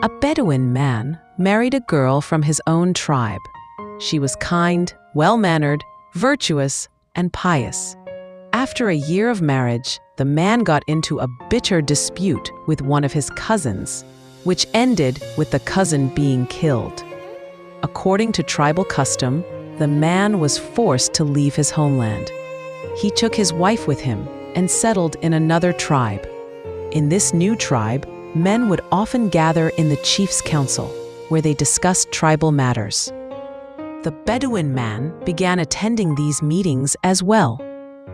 A Bedouin man married a girl from his own tribe. She was kind, well-mannered, virtuous, and pious. After a year of marriage, the man got into a bitter dispute with one of his cousins, which ended with the cousin being killed. According to tribal custom, the man was forced to leave his homeland. He took his wife with him and settled in another tribe. In this new tribe, men would often gather in the chief's council, where they discussed tribal matters. The Bedouin man began attending these meetings as well.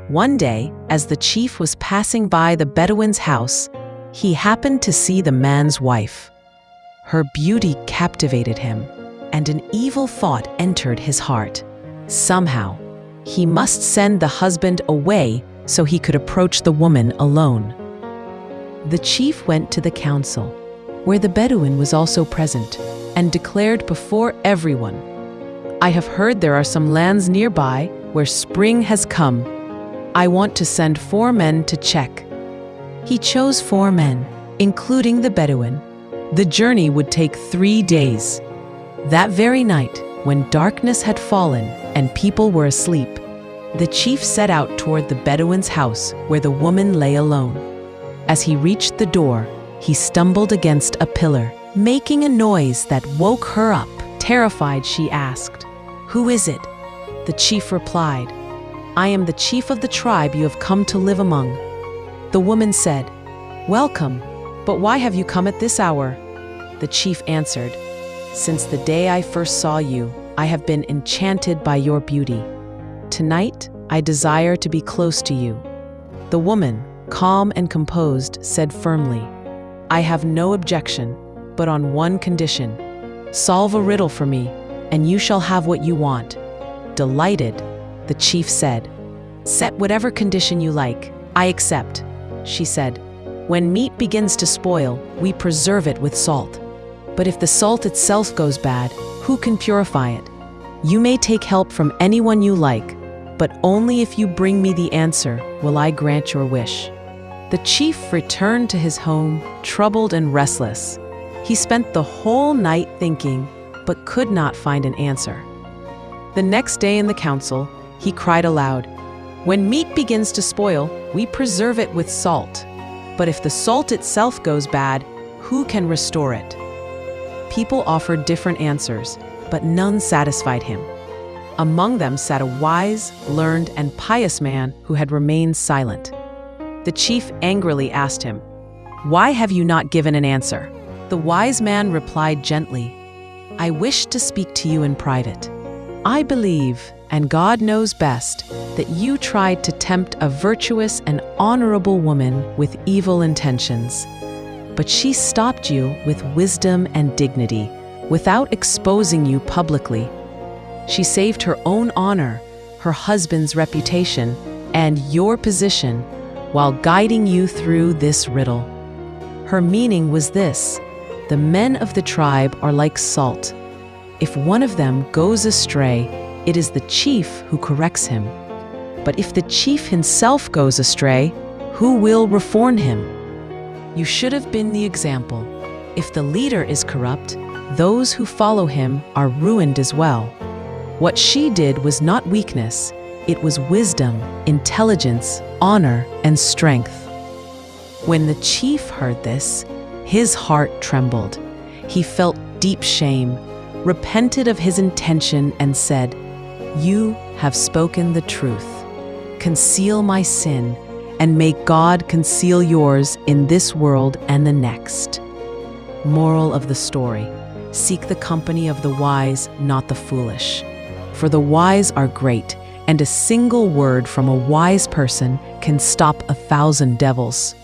One day, as the chief was passing by the Bedouin's house, he happened to see the man's wife. Her beauty captivated him, and an evil thought entered his heart. Somehow, he must send the husband away so he could approach the woman alone. The chief went to the council, where the Bedouin was also present, and declared before everyone, "I have heard there are some lands nearby where spring has come. I want to send 4 men to check." He chose 4 men, including the Bedouin. The journey would take 3 days. That very night, when darkness had fallen and people were asleep, the chief set out toward the Bedouin's house where the woman lay alone. As he reached the door, he stumbled against a pillar, making a noise that woke her up. Terrified, she asked, "Who is it?" The chief replied, "I am the chief of the tribe you have come to live among." The woman said, "Welcome, but why have you come at this hour?" The chief answered, "Since the day I first saw you, I have been enchanted by your beauty. Tonight, I desire to be close to you." The woman, calm and composed, said firmly, "I have no objection, but on one condition. Solve a riddle for me, and you shall have what you want." Delighted, the chief said, "Set whatever condition you like. I accept." She said, "When meat begins to spoil, we preserve it with salt. But if the salt itself goes bad, who can purify it? You may take help from anyone you like, but only if you bring me the answer will I grant your wish." The chief returned to his home, troubled and restless. He spent the whole night thinking, but could not find an answer. The next day in the council, he cried aloud, "When meat begins to spoil, we preserve it with salt. But if the salt itself goes bad, who can restore it?" People offered different answers, but none satisfied him. Among them sat a wise, learned, and pious man who had remained silent. The chief angrily asked him, "Why have you not given an answer?" The wise man replied gently, "I wish to speak to you in private. I believe, and God knows best, that you tried to tempt a virtuous and honorable woman with evil intentions. But she stopped you with wisdom and dignity, without exposing you publicly. She saved her own honor, her husband's reputation, and your position while guiding you through this riddle. Her meaning was this: the men of the tribe are like salt. If one of them goes astray, it is the chief who corrects him. But if the chief himself goes astray, who will reform him? You should have been the example. If the leader is corrupt, those who follow him are ruined as well. What she did was not weakness, it was wisdom, intelligence, honor, and strength." When the chief heard this, his heart trembled. He felt deep shame, repented of his intention, and said, "You have spoken the truth. Conceal my sin, and may God conceal yours in this world and the next." Moral of the story: seek the company of the wise, not the foolish. For the wise are great, and a single word from a wise person can stop 1,000 devils.